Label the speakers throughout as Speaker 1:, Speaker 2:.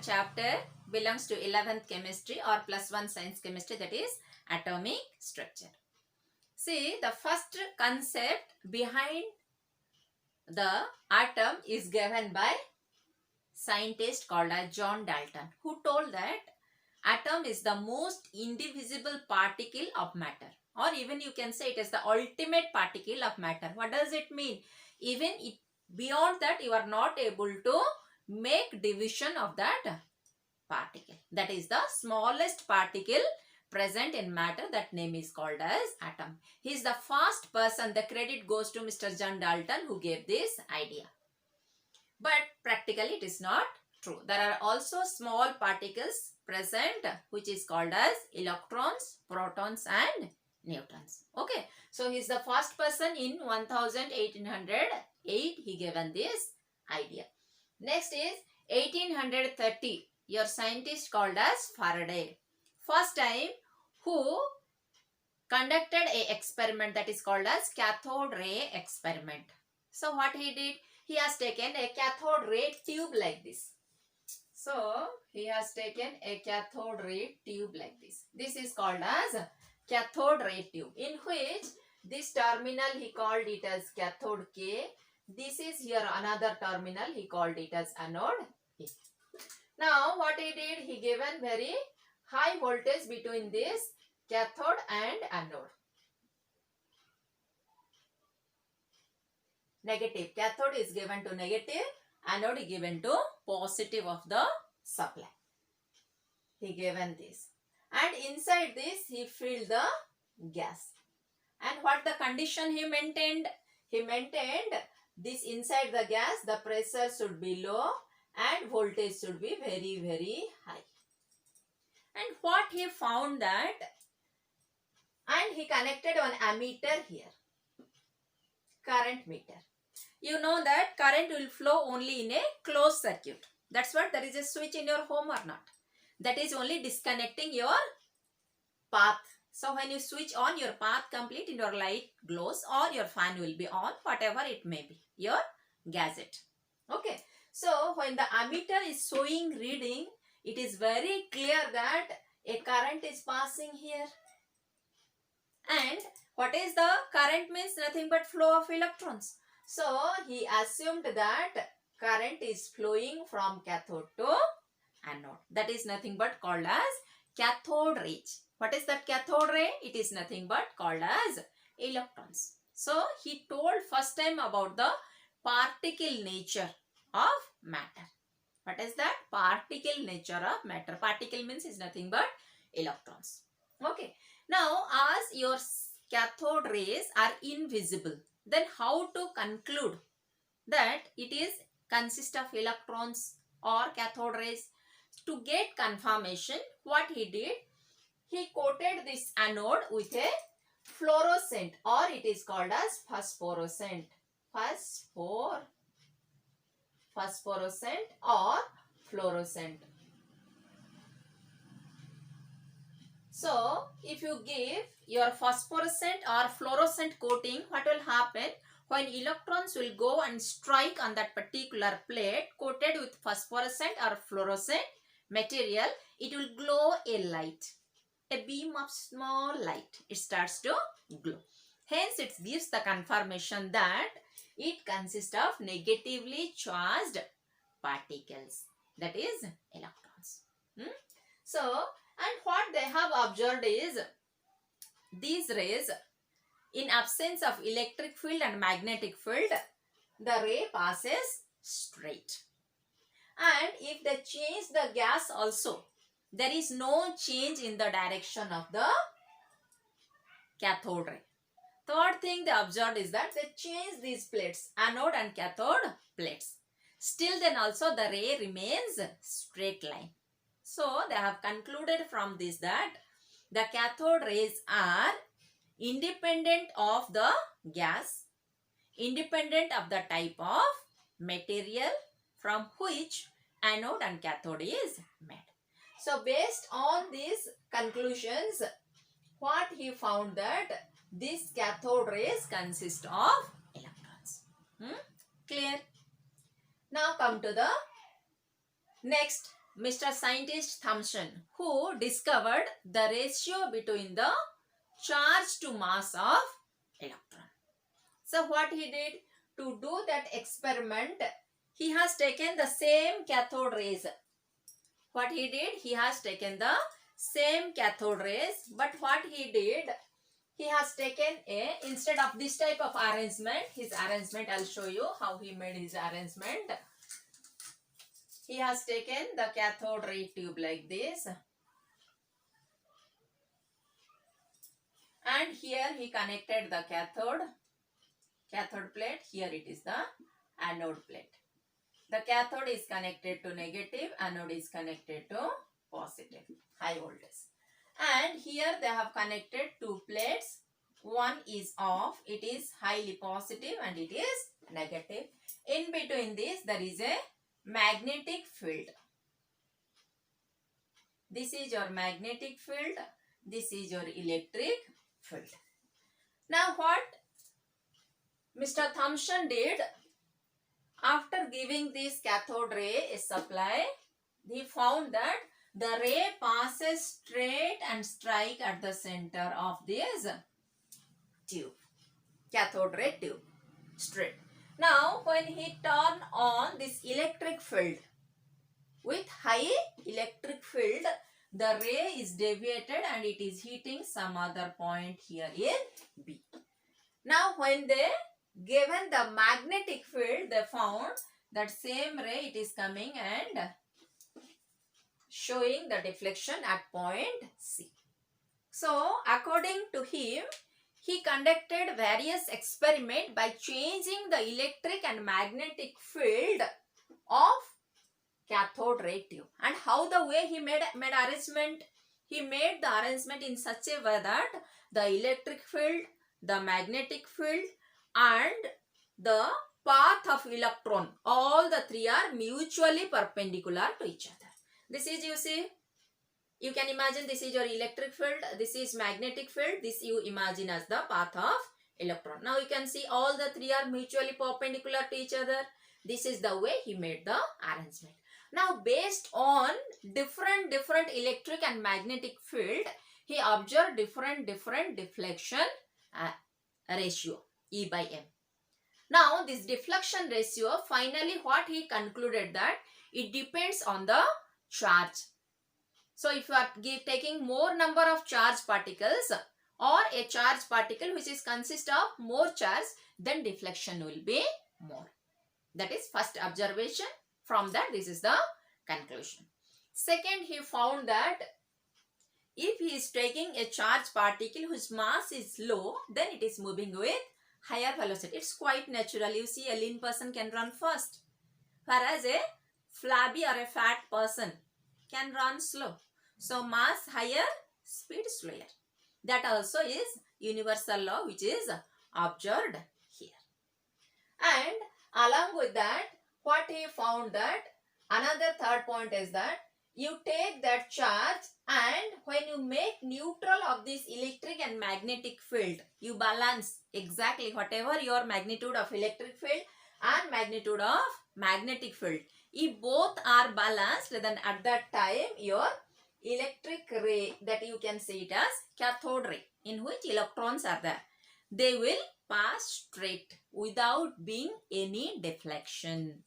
Speaker 1: chapter belongs to 11th chemistry or +1 science chemistry, that is atomic structure. See, the first concept behind the atom is given by scientist called as John Dalton, who told that atom is the most indivisible particle of matter, or even you can say it is the ultimate particle of matter. What does it mean? Even beyond that you are not able to make division of that particle. That is the smallest particle present in matter. That name is called as atom. He is the first person. The credit goes to Mr. John Dalton, who gave this idea. But practically it is not true. There are also small particles present, which is called as electrons, protons and neutrons. Okay. So he is the first person in 1808 he given this idea. Next is 1830. Your scientist called as Faraday. First time who conducted a experiment that is called as cathode ray experiment. So what he did? He has taken a cathode ray tube like this. So he has taken a cathode ray tube like this. This is called as cathode ray tube, in which this terminal he called it as cathode K. This is here another terminal, he called it as anode A. Now what he did, he given very high voltage between this cathode and anode. Negative. Cathode is given to negative, anode is given to positive of the supply. He given this. And inside this he filled the gas. And what the condition he maintained? He maintained this inside the gas, the pressure should be low and voltage should be very, very high. And what he found that, and he connected one ammeter here, current meter. You know that current will flow only in a closed circuit. That's what, there is a switch in your home or not. That is only disconnecting your path. So when you switch on, your path complete and your light glows, or your fan will be on, whatever it may be, your gadget. Okay. So when the ammeter is showing reading, it is very clear that a current is passing here. And what is the current means? Nothing but flow of electrons. So he assumed that current is flowing from cathode to anode. That is nothing but called as cathode ray. What is that cathode ray? It is nothing but called as electrons. So he told first time about the particle nature of matter. What is that? Particle nature of matter. Particle means is nothing but electrons. Okay. Now as your cathode rays are invisible, then how to conclude that it is consist of electrons or cathode rays? To get confirmation, what he did, he coated this anode with a fluorescent, or it is called as phosphorescent. Phosphorescent or fluorescent. So, if you give your phosphorescent or fluorescent coating, what will happen? When electrons will go and strike on that particular plate coated with phosphorescent or fluorescent material, it will glow a light. A beam of small light. It starts to glow. Hence, it gives the confirmation that it consists of negatively charged particles. That is electrons. So, and what they have observed is, these rays, in absence of electric field and magnetic field, the ray passes straight. And if they change the gas also, there is no change in the direction of the cathode ray. Third thing they observed is that they change these plates, anode and cathode plates. Still then also the ray remains straight line. So they have concluded from this that the cathode rays are independent of the gas, independent of the type of material from which anode and cathode is made. So based on these conclusions, what he found that these cathode rays consist of electrons. Clear? Now come to the next Mr. Scientist Thomson, who discovered the ratio between the charge to mass of electron. So what he did to do that experiment, he has taken the same cathode rays. What he did, he has taken the same cathode rays, but what he did, he has taken instead of this type of arrangement, his arrangement, I'll show you how he made his arrangement. He has taken the cathode ray tube like this, and here he connected the cathode plate. Here it is the anode plate. The cathode is connected to negative, anode is connected to positive, high voltage. And here they have connected two plates. One is off, it is highly positive, and it is negative. In between this, there is a magnetic field. This is your magnetic field. This is your electric field. Now what Mr. Thomson did, after giving this cathode ray a supply, he found that the ray passes straight and strike at the center of this tube, cathode ray tube, straight. Now when he turned on this electric field, with high electric field, the ray is deviated and it is hitting some other point here in B. Now when they given the magnetic field, they found that same ray, it is coming and showing the deflection at point C. So according to him, he conducted various experiments by changing the electric and magnetic field of cathode ray tube. And how the way he made arrangement? He made the arrangement in such a way that the electric field, the magnetic field, and the path of electron, all the three are mutually perpendicular to each other. This is, you see, you can imagine this is your electric field, this is magnetic field, this you imagine as the path of electron. Now you can see all the three are mutually perpendicular to each other. This is the way he made the arrangement. Now based on different electric and magnetic field, he observed different deflection ratio, E by M. Now this deflection ratio, finally what he concluded that it depends on the charge. So if you are taking more number of charge particles or a charge particle which is consist of more charge, then deflection will be more. That is first observation. From that, this is the conclusion. Second, he found that if he is taking a charge particle whose mass is low, then it is moving with higher velocity. It's quite natural. You see, a lean person can run fast, whereas a flabby or a fat person can run slow. So mass higher, speed slower. That also is universal law which is observed here. And along with that, what he found that another third point is that you take that charge and when you make neutral of this electric and magnetic field, you balance exactly whatever your magnitude of electric field and magnitude of magnetic field. If both are balanced, then at that time your electric ray, that you can say it as cathode ray, in which electrons are there, they will pass straight without being any deflection.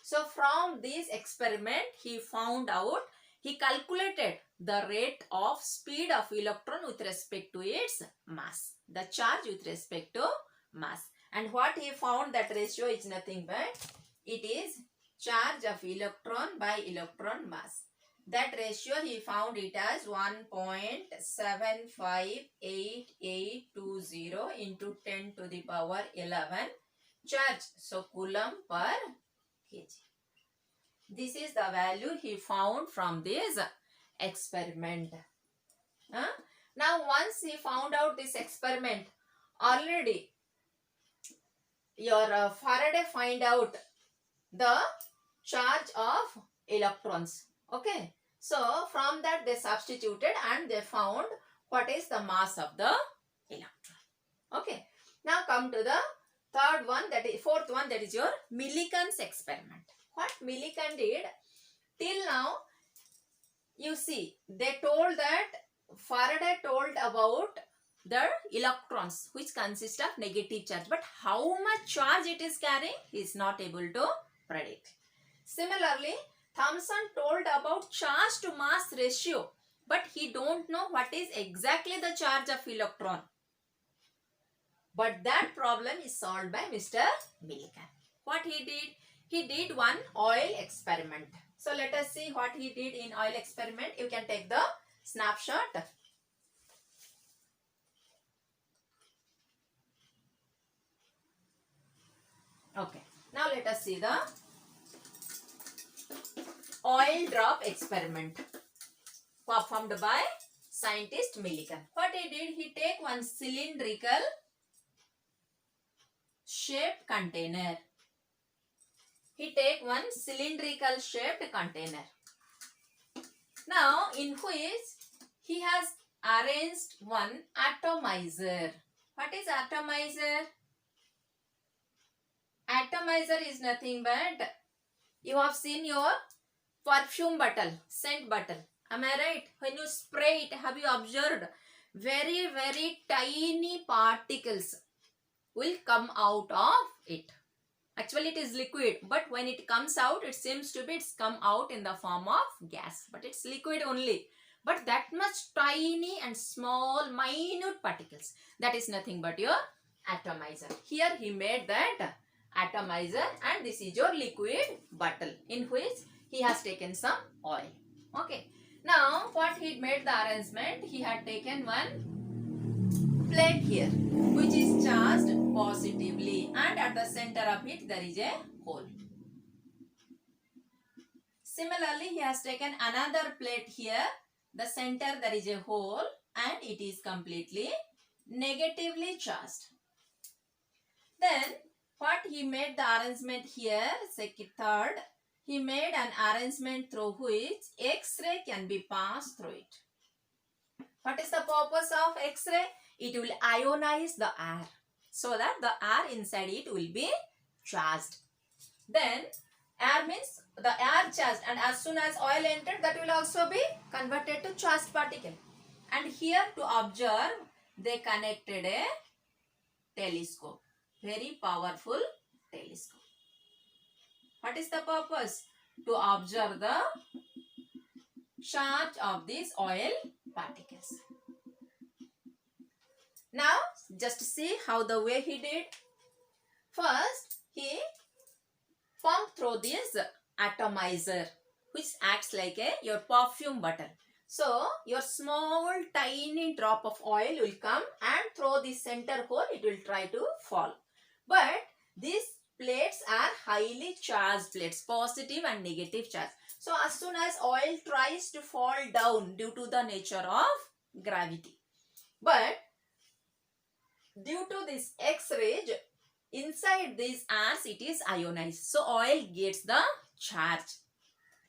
Speaker 1: So from this experiment, he found out, he calculated the rate of speed of electron with respect to its mass, the charge with respect to mass. And what he found, that ratio is nothing but it is charge of electron by electron mass. That ratio he found it as 1.758820 into 10 to the power 11 charge. So coulomb per kg. This is the value he found from this experiment. Now once he found out this experiment, already your Faraday find out the charge of electrons. Okay. So from that they substituted and they found what is the mass of the electron. Okay. Now come to the third one, that is fourth one, that is your Millikan's experiment. What Millikan did, till now you see, they told that Faraday told about the electrons which consist of negative charge, but how much charge it is carrying he is not able to predict. Similarly, Thomson told about charge to mass ratio, but he don't know what is exactly the charge of electron. But that problem is solved by Mr. Millikan. What he did? He did one oil experiment. So let us see what he did in oil experiment. You can take the snapshot. Okay. Now let us see the oil drop experiment performed by scientist Millikan. What he did? He take one cylindrical shaped container. He take one cylindrical shaped container. Now in which he has arranged one atomizer. What is atomizer? Atomizer is nothing but, you have seen your perfume bottle, scent bottle. Am I right? When you spray it, have you observed? Very, very tiny particles will come out of it. Actually, it is liquid, but when it comes out, it seems to be it's come out in the form of gas. But it's liquid only. But that much tiny and small, minute particles. That is nothing but your atomizer. Here he made that atomizer, and this is your liquid bottle in which he has taken some oil. Okay. Now, what he made the arrangement, he had taken one plate here which is charged positively, and at the center of it there is a hole. Similarly, he has taken another plate here. The center there is a hole and it is completely negatively charged. Then what he made the arrangement here, second, third, he made an arrangement through which X-ray can be passed through it. What is the purpose of X-ray? It will ionize the air so that the air inside it will be charged. Then air means the air charged, and as soon as oil entered, that will also be converted to charged particle. And here to observe, they connected a telescope, very powerful telescope. What is the purpose? To observe the charge of these oil particles. Now, just see how the way he did. First, he pumped through this atomizer, which acts like your perfume bottle. So, your small tiny drop of oil will come, and through the center hole, it will try to fall. But these plates are highly charged plates, positive and negative charge. So, as soon as oil tries to fall down due to the nature of gravity. But due to this X-rays, inside these airs it is ionized. So, oil gets the charge.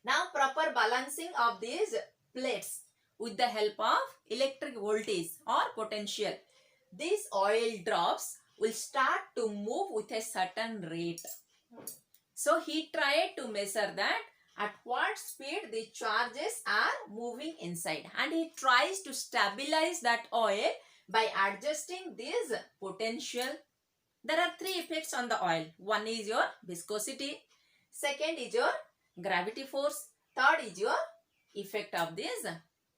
Speaker 1: Now, proper balancing of these plates with the help of electric voltage or potential, these oil drops will start to move with a certain rate. So, he tried to measure that at what speed the charges are moving inside, and he tries to stabilize that oil by adjusting this potential. There are three effects on the oil. One is your viscosity, second is your gravity force, third is your effect of this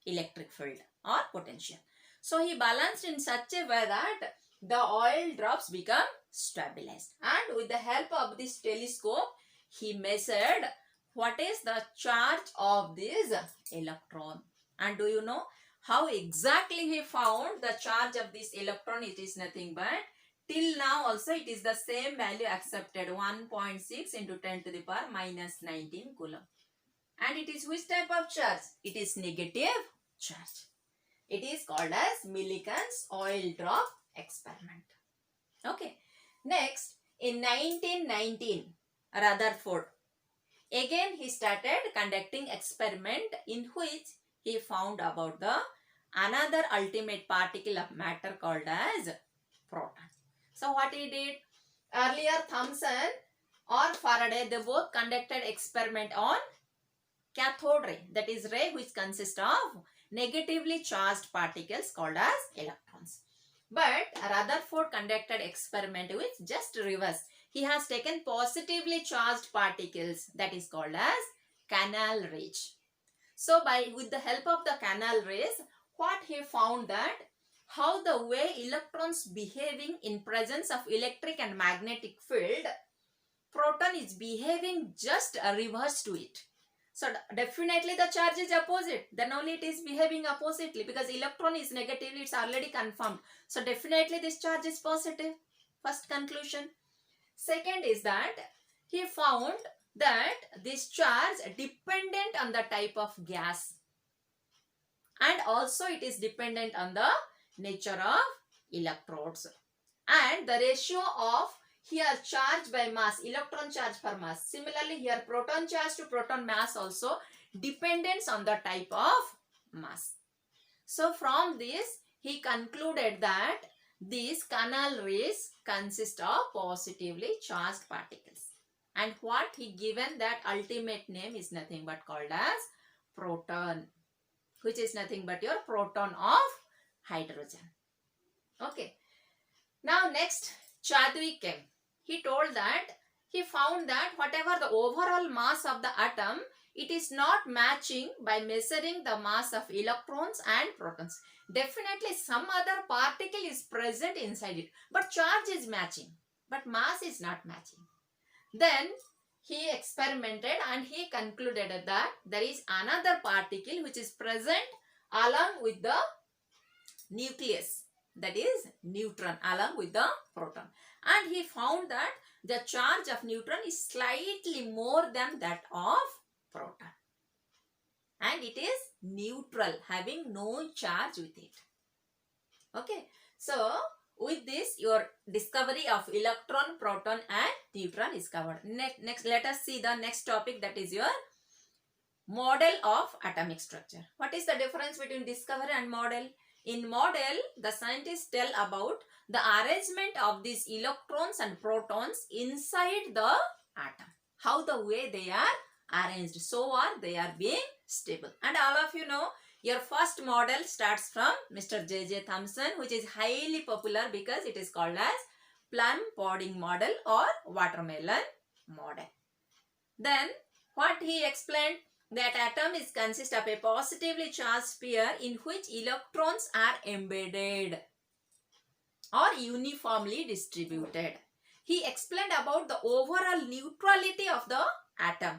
Speaker 1: electric field or potential. So, he balanced in such a way that the oil drops become stabilized, and with the help of this telescope, he measured what is the charge of this electron. And do you know how exactly he found the charge of this electron? It is nothing but, till now also it is the same value accepted, 1.6 into 10 to the power minus 19 coulomb. And it is which type of charge? It is negative charge. It is called as Millikan's oil drop experiment. Okay. Next, in 1919, Rutherford, again he started conducting experiment in which he found about the another ultimate particle of matter called as proton. So, what he did? Earlier, Thomson or Faraday, they both conducted experiment on cathode ray, that is ray which consists of negatively charged particles called as electrons. But Rutherford conducted experiment with just reverse. He has taken positively charged particles, that is called as canal rays. So with the help of the canal rays, what he found that how the way electrons behaving in presence of electric and magnetic field, proton is behaving just a reverse to it. So definitely the charge is opposite. Then only it is behaving oppositely, because electron is negatively, it's already confirmed. So definitely this charge is positive. First conclusion. Second is that he found that this charge dependent on the type of gas, and also it is dependent on the nature of electrodes, and the ratio of here charge by mass, electron charge per mass. Similarly here proton charge to proton mass also depends on the type of mass. So from this he concluded that these canal rays consist of positively charged particles, and what he given that ultimate name is nothing but called as proton, which is nothing but your proton of hydrogen. Okay. Now next, Chadwick came. He told that he found that whatever the overall mass of the atom, it is not matching by measuring the mass of electrons and protons. Definitely some other particle is present inside it, but charge is matching, but mass is not matching. Then he experimented and he concluded that there is another particle which is present along with the nucleus, that is neutron, along with the proton, and he found that the charge of neutron is slightly more than that of proton, and it is neutral, having no charge with it. Okay, so with this your discovery of electron, proton and neutron is covered. Next let us see the next topic, that is your model of atomic structure. What is the difference between discovery and model? In model, the scientists tell about the arrangement of these electrons and protons inside the atom, how the way they are arranged, so they are being stable. And all of you know, your first model starts from Mr. J.J. Thomson, which is highly popular because it is called as plum pudding model or watermelon model. Then what he explained, that atom is consist of a positively charged sphere in which electrons are embedded or uniformly distributed. He explained about the overall neutrality of the atom,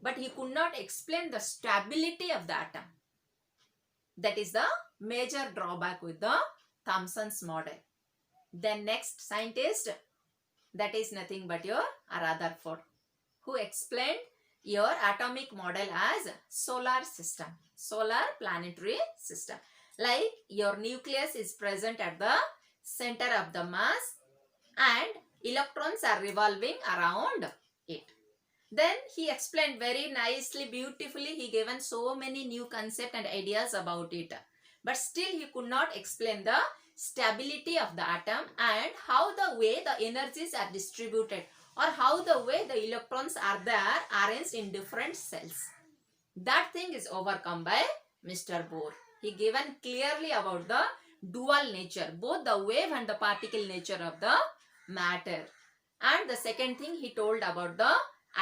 Speaker 1: but he could not explain the stability of the atom. That is the major drawback with the Thomson's model. Then next scientist, that is nothing but your Rutherford, who explained your atomic model as solar system, solar planetary system. Like your nucleus is present at the center of the mass and electrons are revolving around it. Then he explained very nicely, beautifully. He given so many new concepts and ideas about it. But still he could not explain the stability of the atom and how the way the energies are distributed, or how the way the electrons are there arranged in different cells. That thing is overcome by Mr. Bohr. He given clearly about the dual nature, both the wave and the particle nature of the matter. And the second thing he told about the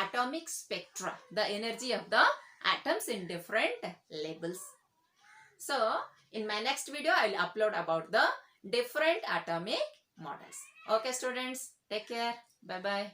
Speaker 1: atomic spectra, the energy of the atoms in different levels. So in my next video I will upload about the different atomic models. Okay students, take care. Bye bye.